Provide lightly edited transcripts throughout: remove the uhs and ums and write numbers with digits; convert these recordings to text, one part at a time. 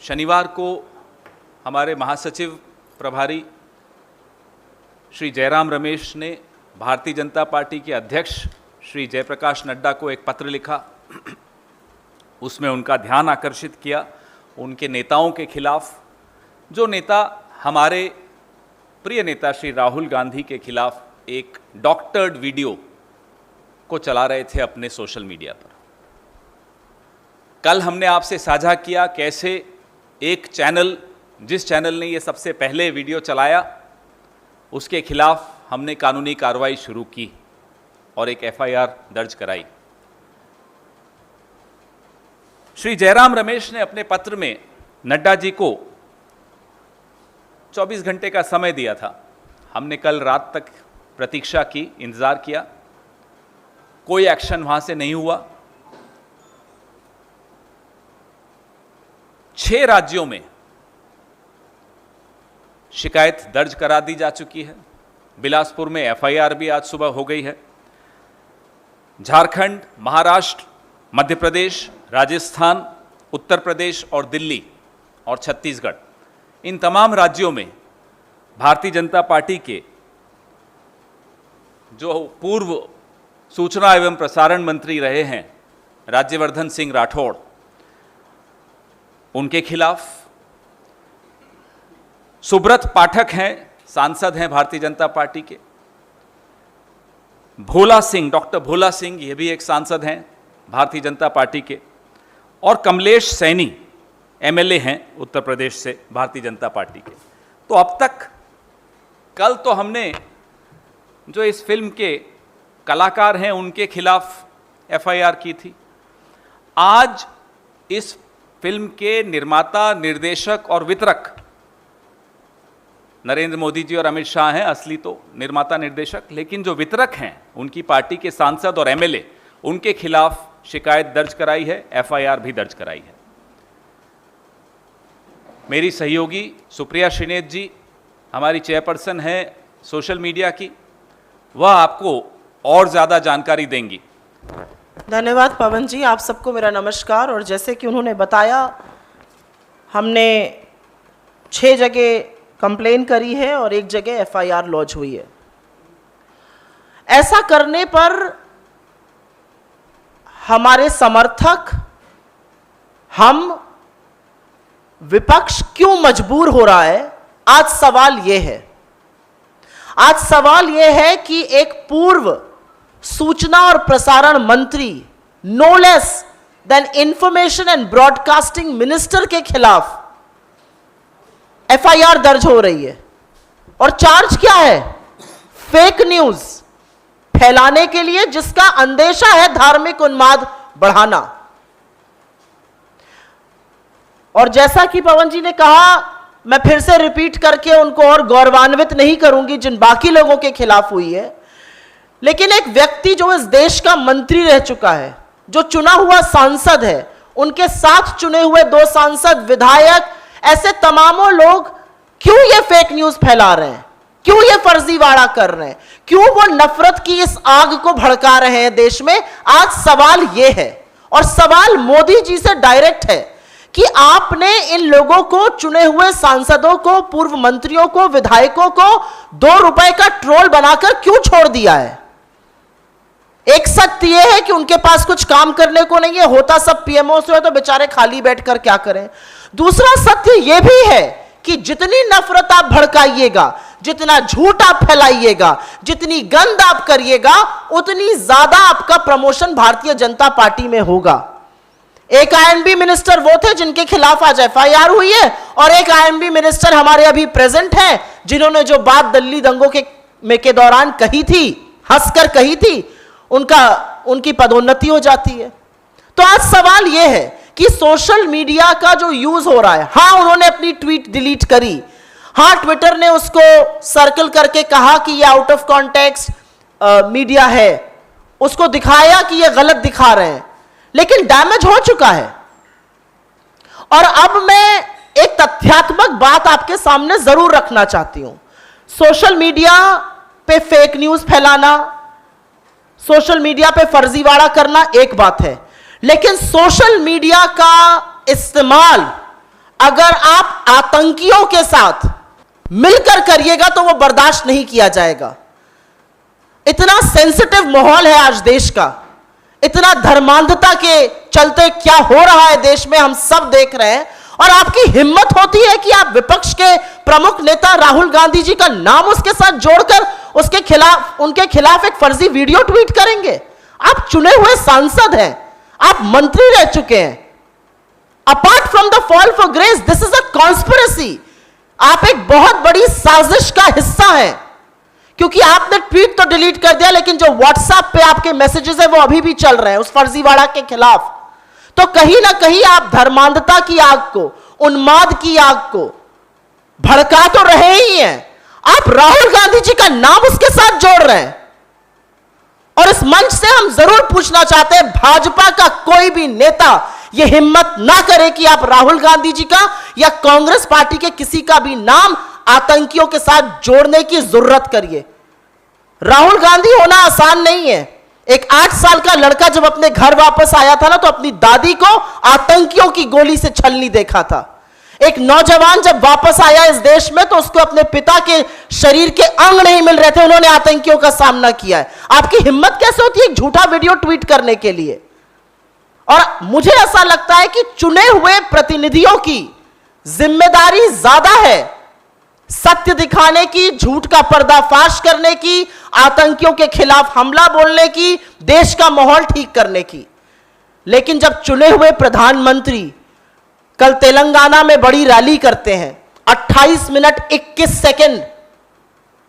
शनिवार को हमारे महासचिव प्रभारी श्री जयराम रमेश ने भारतीय जनता पार्टी के अध्यक्ष श्री जयप्रकाश नड्डा को एक पत्र लिखा। उसमें उनका ध्यान आकर्षित किया उनके नेताओं के खिलाफ, जो नेता हमारे प्रिय नेता श्री राहुल गांधी के खिलाफ एक डॉक्टर्ड वीडियो को चला रहे थे अपने सोशल मीडिया पर। कल हमने आपसे साझा किया कैसे एक चैनल, जिस चैनल ने ये सबसे पहले वीडियो चलाया, उसके खिलाफ हमने कानूनी कार्रवाई शुरू की और एक एफआईआर दर्ज कराई। श्री जयराम रमेश ने अपने पत्र में नड्डा जी को 24 घंटे का समय दिया था। हमने कल रात तक प्रतीक्षा की, इंतजार किया, कोई एक्शन वहां से नहीं हुआ। 6 राज्यों में शिकायत दर्ज करा दी जा चुकी है। बिलासपुर में एफआईआर भी आज सुबह हो गई है। झारखंड, महाराष्ट्र, मध्य प्रदेश, राजस्थान, उत्तर प्रदेश और दिल्ली और छत्तीसगढ़, इन तमाम राज्यों में भारतीय जनता पार्टी के जो पूर्व सूचना एवं प्रसारण मंत्री रहे हैं राज्यवर्धन सिंह राठौड़, उनके खिलाफ, सुब्रत पाठक हैं, सांसद हैं भारतीय जनता पार्टी के, भोला सिंह, डॉक्टर भोला सिंह, ये भी एक सांसद हैं भारतीय जनता पार्टी के, और कमलेश सैनी एमएलए हैं उत्तर प्रदेश से भारतीय जनता पार्टी के। तो अब तक, कल तो हमने जो इस फिल्म के कलाकार हैं उनके खिलाफ एफआईआर की थी। आज इस फिल्म के निर्माता, निर्देशक और वितरक नरेंद्र मोदी जी और अमित शाह हैं, असली तो निर्माता निर्देशक, लेकिन जो वितरक हैं उनकी पार्टी के सांसद और एमएलए, उनके खिलाफ शिकायत दर्ज कराई है, एफआईआर भी दर्ज कराई है। मेरी सहयोगी सुप्रिया श्रीनेत जी, हमारी चेयरपर्सन है सोशल मीडिया की, वह आपको और ज़्यादा जानकारी देंगी। धन्यवाद पवन जी, आप सबको मेरा नमस्कार। और जैसे कि उन्होंने बताया, हमने 6 जगह कंप्लेन करी है और 1 जगह एफआईआर लॉन्च हुई है। ऐसा करने पर हमारे समर्थक, हम, विपक्ष क्यों मजबूर हो रहा है? आज सवाल यह है कि एक पूर्व सूचना और प्रसारण मंत्री, no less than information and broadcasting minister के खिलाफ एफआईआर दर्ज हो रही है। और चार्ज क्या है? फेक न्यूज फैलाने के लिए, जिसका अंदेशा है धार्मिक उन्माद बढ़ाना। और जैसा कि पवन जी ने कहा, मैं फिर से रिपीट करके उनको और गौरवान्वित नहीं करूंगी जिन बाकी लोगों के खिलाफ हुई है, लेकिन एक व्यक्ति जो इस देश का मंत्री रह चुका है, जो चुना हुआ सांसद है, उनके साथ चुने हुए 2 सांसद, विधायक, ऐसे तमामों लोग क्यों ये फेक न्यूज फैला रहे हैं? क्यों ये फर्जीवाड़ा कर रहे हैं? क्यों वो नफरत की इस आग को भड़का रहे हैं देश में? आज सवाल ये है, और सवाल मोदी जी से डायरेक्ट है कि आपने इन लोगों को, चुने हुए सांसदों को, पूर्व मंत्रियों को, विधायकों को 2 रुपए का ट्रोल बनाकर क्यों छोड़ दिया है? एक सत्य यह है कि उनके पास कुछ काम करने को नहीं है, होता सब पीएमओ से है तो बेचारे खाली बैठकर क्या करें। दूसरा सत्य यह भी है कि जितनी नफरत आप भड़काइएगा, जितना झूठ आप फैलाइएगा, जितनी गंद आप करिएगा, उतनी ज्यादा आपका प्रमोशन भारतीय जनता पार्टी में होगा। एक आईएनबी मिनिस्टर वो थे जिनके खिलाफ आज एफआईआर हुई है, और एक आईएनबी मिनिस्टर हमारे अभी प्रेजेंट हैं जिन्होंने जो बात दिल्ली दंगों के दौरान कही थी, हंसकर कही थी, उनकी पदोन्नति हो जाती है। तो आज सवाल यह है कि सोशल मीडिया का जो यूज हो रहा है, हां उन्होंने अपनी ट्वीट डिलीट करी, हां ट्विटर ने उसको सर्कल करके कहा कि ये आउट ऑफ कॉन्टेक्स्ट मीडिया है, उसको दिखाया कि ये गलत दिखा रहे हैं, लेकिन डैमेज हो चुका है। और अब मैं एक तथ्यात्मक बात आपके सामने जरूर रखना चाहती हूं। सोशल मीडिया पे फेक न्यूज फैलाना, सोशल मीडिया पे फर्जीवाड़ा करना एक बात है, लेकिन सोशल मीडिया का इस्तेमाल अगर आप आतंकियों के साथ मिलकर करिएगा तो वो बर्दाश्त नहीं किया जाएगा। इतना सेंसिटिव माहौल है आज देश का, इतना धर्मांधता के चलते क्या हो रहा है देश में हम सब देख रहे हैं, और आपकी हिम्मत होती है कि आप विपक्ष के प्रमुख नेता राहुल गांधी जी का नाम उसके साथ जोड़कर उनके खिलाफ एक फर्जी वीडियो ट्वीट करेंगे। आप चुने हुए सांसद हैं, आप मंत्री रह चुके हैं। Apart from the fall for grace, this is a conspiracy. आप एक बहुत बड़ी साजिश का हिस्सा हैं, क्योंकि आपने ट्वीट तो डिलीट कर दिया, लेकिन जो व्हाट्सएप पे आपके मैसेजेस है वो अभी भी चल रहे हैं उस फर्जीवाड़ा के खिलाफ। तो कहीं ना कहीं आप धर्मांधता की आग को, उन्माद की आग को भड़का तो रहे ही हैं, आप राहुल गांधी जी का नाम उसके साथ जोड़ रहे हैं। और इस मंच से हम जरूर पूछना चाहते हैं, भाजपा का कोई भी नेता यह हिम्मत ना करे कि आप राहुल गांधी जी का या कांग्रेस पार्टी के किसी का भी नाम आतंकियों के साथ जोड़ने की जरूरत करिए। राहुल गांधी होना आसान नहीं है। एक 8 साल का लड़का जब अपने घर वापस आया था ना, तो अपनी दादी को आतंकियों की गोली से छलनी देखा था। एक नौजवान जब वापस आया इस देश में, तो उसको अपने पिता के शरीर के अंग नहीं मिल रहे थे, उन्होंने आतंकियों का सामना किया है। आपकी हिम्मत कैसे होती है एक झूठा वीडियो ट्वीट करने के लिए? और मुझे ऐसा लगता है कि चुने हुए प्रतिनिधियों की जिम्मेदारी ज्यादा है सत्य दिखाने की, झूठ का पर्दाफाश करने की, आतंकियों के खिलाफ हमला बोलने की, देश का माहौल ठीक करने की। लेकिन जब चुने हुए प्रधानमंत्री कल तेलंगाना में बड़ी रैली करते हैं, 28 मिनट 21 सेकंड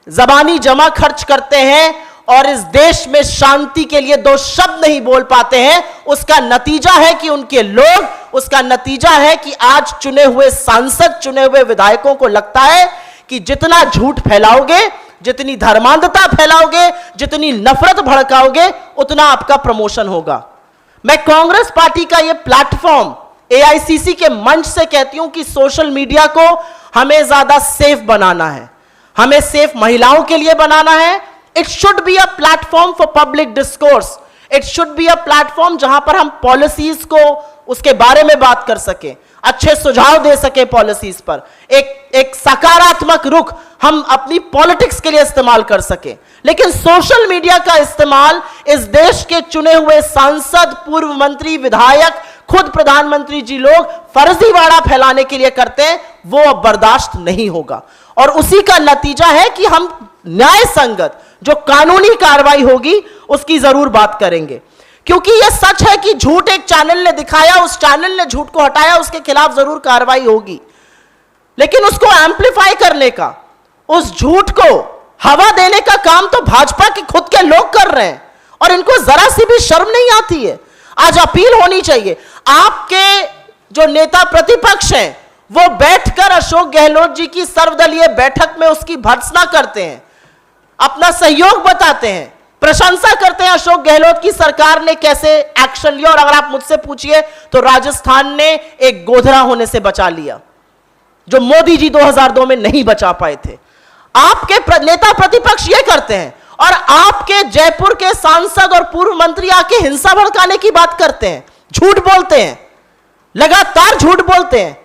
जबानी जमा खर्च करते हैं और इस देश में शांति के लिए 2 शब्द नहीं बोल पाते हैं, उसका नतीजा है कि उनके लोग, उसका नतीजा है कि आज चुने हुए सांसद, चुने हुए विधायकों को लगता है कि जितना झूठ फैलाओगे, जितनी धर्मांधता फैलाओगे, जितनी नफरत भड़काओगे, उतना आपका प्रमोशन होगा। मैं कांग्रेस पार्टी का यह प्लेटफॉर्म एआईसीसी के मंच से कहती हूं कि सोशल मीडिया को हमें ज्यादा सेफ बनाना है, हमें सेफ महिलाओं के लिए बनाना है। It should be a platform for public discourse, it should be a platform जहां पर हम पॉलिसीज को, उसके बारे में बात कर सके, अच्छे सुझाव दे सके पॉलिसीज पर, एक सकारात्मक रुख हम अपनी पॉलिटिक्स के लिए इस्तेमाल कर सके। लेकिन सोशल मीडिया का इस्तेमाल इस देश के चुने हुए सांसद, पूर्व मंत्री, विधायक, खुद प्रधानमंत्री जी लोग फर्जीवाड़ा फैलाने के लिए करते हैं, वो अब बर्दाश्त नहीं होगा। और उसी का नतीजा है कि हम न्याय संगत जो कानूनी कार्रवाई होगी उसकी जरूर बात करेंगे। क्योंकि यह सच है कि झूठ एक चैनल ने दिखाया, उस चैनल ने झूठ को हटाया, उसके खिलाफ जरूर कार्रवाई होगी। लेकिन उसको एम्पलीफाई करने का, उस झूठ को हवा देने का काम तो भाजपा के खुद के लोग कर रहे हैं, और इनको जरा सी भी शर्म नहीं आती है। आज अपील होनी चाहिए, आपके जो नेता प्रतिपक्ष हैं वो बैठकर अशोक गहलोत जी की सर्वदलीय बैठक में उसकी भर्त्सना करते हैं, अपना सहयोग बताते हैं, प्रशंसा करते हैं अशोक गहलोत की सरकार ने कैसे एक्शन लिया। और अगर आप मुझसे पूछिए तो राजस्थान ने एक गोधरा होने से बचा लिया जो मोदी जी 2002 में नहीं बचा पाए थे। आपके नेता प्रतिपक्ष ये करते हैं, और आपके जयपुर के सांसद और पूर्व मंत्री आके हिंसा भड़काने की बात करते हैं, झूठ बोलते हैं, लगातार झूठ बोलते हैं।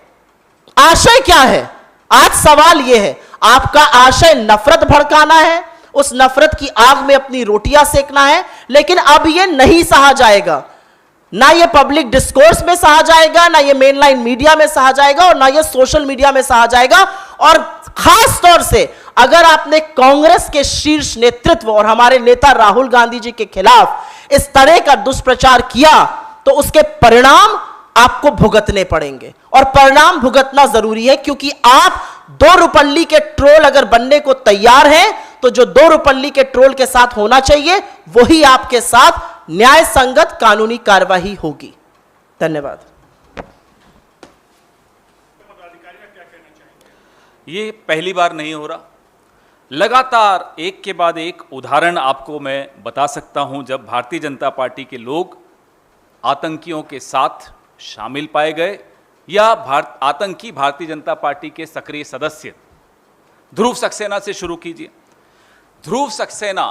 आशय क्या है? आज सवाल यह है, आपका आशय नफरत भड़काना है, उस नफरत की आग में अपनी रोटियां सेकना है। लेकिन अब यह नहीं सहा जाएगा, ना ये पब्लिक डिस्कोर्स में सहा जाएगा, ना ये मेनलाइन मीडिया में सहा जाएगा, और ना ये सोशल मीडिया में सहा जाएगा। और खास तौर से अगर आपने कांग्रेस के शीर्ष नेतृत्व और हमारे नेता राहुल गांधी जी के खिलाफ इस तरह का दुष्प्रचार किया, तो उसके परिणाम आपको भुगतने पड़ेंगे। और परिणाम भुगतना जरूरी है, क्योंकि आप 2 रुपल्ली के ट्रोल अगर बनने को तैयार हैं, तो जो 2 रुपल्ली के ट्रोल के साथ होना चाहिए वही आपके साथ न्याय संगत कानूनी कार्यवाही होगी। धन्यवाद। ये पहली बार नहीं हो रहा, लगातार एक के बाद एक उदाहरण आपको मैं बता सकता हूं जब भारतीय जनता पार्टी के लोग आतंकियों के साथ शामिल पाए गए, या आतंकी भारतीय जनता पार्टी के सक्रिय सदस्य। ध्रुव सक्सेना से शुरू कीजिए। ध्रुव सक्सेना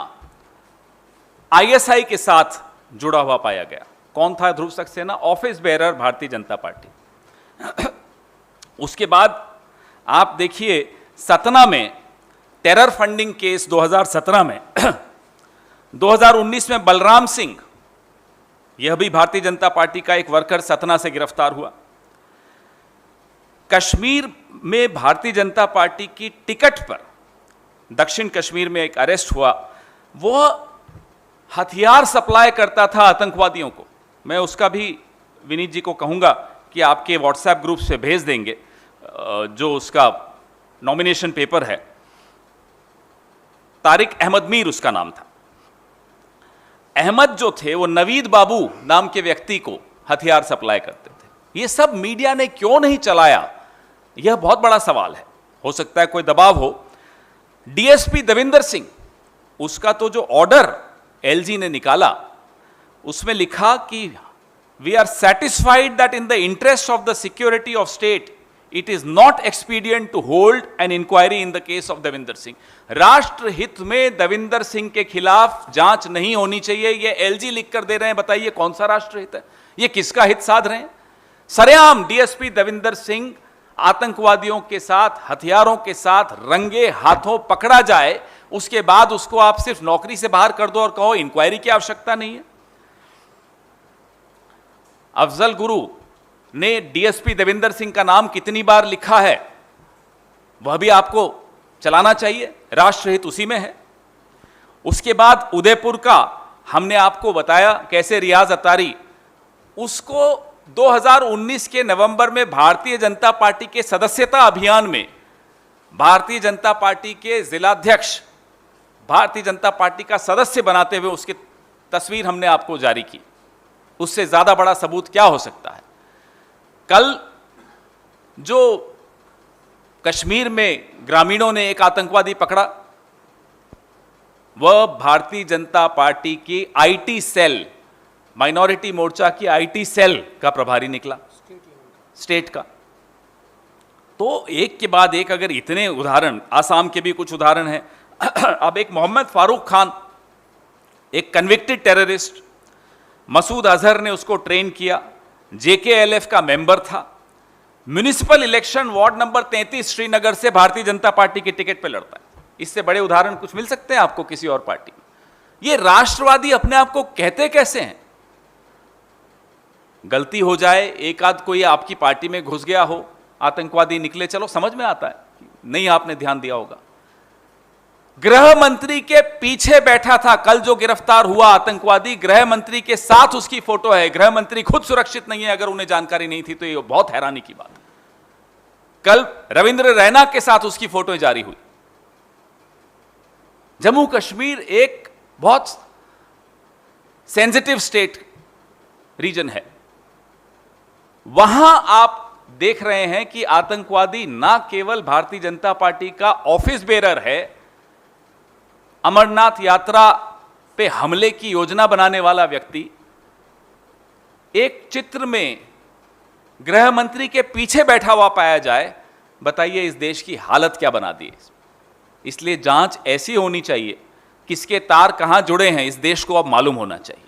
आईएसआई के साथ जुड़ा हुआ पाया गया। कौन था ध्रुव Saxena? Office bearer Bharatiya Janata party. उसके बाद आप देखिए सतना में टेरर फंडिंग केस 2017 में 2019 में बलराम सिंह, यह भी भारतीय जनता पार्टी का एक वर्कर सतना से गिरफ्तार हुआ। कश्मीर में भारतीय जनता पार्टी की टिकट पर दक्षिण कश्मीर में एक अरेस्ट हुआ, वह हथियार सप्लाई करता था आतंकवादियों को। मैं उसका भी विनीत जी को कहूंगा कि आपके व्हाट्सएप ग्रुप से भेज देंगे जो उसका नॉमिनेशन पेपर है। तारिक अहमद मीर उसका नाम था। अहमद जो थे वो नवीद बाबू नाम के व्यक्ति को हथियार सप्लाई करते थे। ये सब मीडिया ने क्यों नहीं चलाया, यह बहुत बड़ा सवाल है। हो सकता है कोई दबाव हो। डीएसपी देविंदर सिंह, उसका तो जो ऑर्डर एलजी ने निकाला उसमें लिखा कि we are satisfied that in the interest of the security of state it is not expedient to hold an inquiry in the case of Devinder Singh. राष्ट्र हित में देविंदर सिंह के खिलाफ जांच नहीं होनी चाहिए, ये एलजी लिख कर दे रहे हैं। बताइए कौन सा राष्ट्र हित है, ये किसका हित साध रहे हैं? सरेआम डीएसपी देविंदर सिंह आतंकवादियों के साथ, हथियारों के साथ रंगे हाथों पकड़ा जाए, उसके बाद उसको आप सिर्फ नौकरी से बाहर कर दो और कहो इंक्वायरी की आवश्यकता नहीं है। अफजल गुरु ने डीएसपी देविंदर सिंह का नाम कितनी बार लिखा है, वह भी आपको चलाना चाहिए, राष्ट्रहित उसी में है। उसके बाद उदयपुर का हमने आपको बताया कैसे रियाज अतारी, उसको 2019 के नवंबर में भारतीय जनता पार्टी के सदस्यता अभियान में भारतीय जनता पार्टी के जिलाध्यक्ष, भारतीय जनता पार्टी का सदस्य बनाते हुए उसकी तस्वीर हमने आपको जारी की। उससे ज्यादा बड़ा सबूत क्या हो सकता है? कल जो कश्मीर में ग्रामीणों ने एक आतंकवादी पकड़ा, वह भारतीय जनता पार्टी की आईटी सेल, माइनॉरिटी मोर्चा की आईटी सेल का प्रभारी निकला, स्टेट का। तो एक के बाद एक अगर इतने उदाहरण, आसाम के भी कुछ उदाहरण हैं। अब एक मोहम्मद फारूक खान, एक कन्विक्टेड टेररिस्ट, मसूद अजहर ने उसको ट्रेन किया, जेकेएलएफ का मेंबर था, municipal election ward number 33 Srinagar से भारतीय जनता पार्टी की टिकट पे लड़ता है। इससे बड़े उदाहरण कुछ मिल सकते हैं आपको किसी और पार्टी में? ये राष्ट्रवादी अपने आप को कहते कैसे हैं? गलती हो जाए, एक आध कोई आपकी पार्टी में घुस गया हो, आतंकवादी निकले, चलो समझ में आता है, नहीं आपने ध्यान दिया होगा। गृह मंत्री के पीछे बैठा था कल जो गिरफ्तार हुआ आतंकवादी, गृह मंत्री के साथ उसकी फोटो है। गृह मंत्री खुद सुरक्षित नहीं है, अगर उन्हें जानकारी नहीं थी तो ये बहुत हैरानी की बात। कल रविंद्र रैना के साथ उसकी फोटो जारी हुई। जम्मू कश्मीर एक बहुत सेंसिटिव स्टेट रीजन है, वहां आप देख रहे हैं कि आतंकवादी ना केवल भारतीय जनता पार्टी का ऑफिस बेरर है, अमरनाथ यात्रा पे हमले की योजना बनाने वाला व्यक्ति एक चित्र में गृह मंत्री के पीछे बैठा हुआ पाया जाए। बताइए इस देश की हालत क्या बना दी है। इसलिए जांच ऐसी होनी चाहिए, किसके तार कहां जुड़े हैं इस देश को अब मालूम होना चाहिए।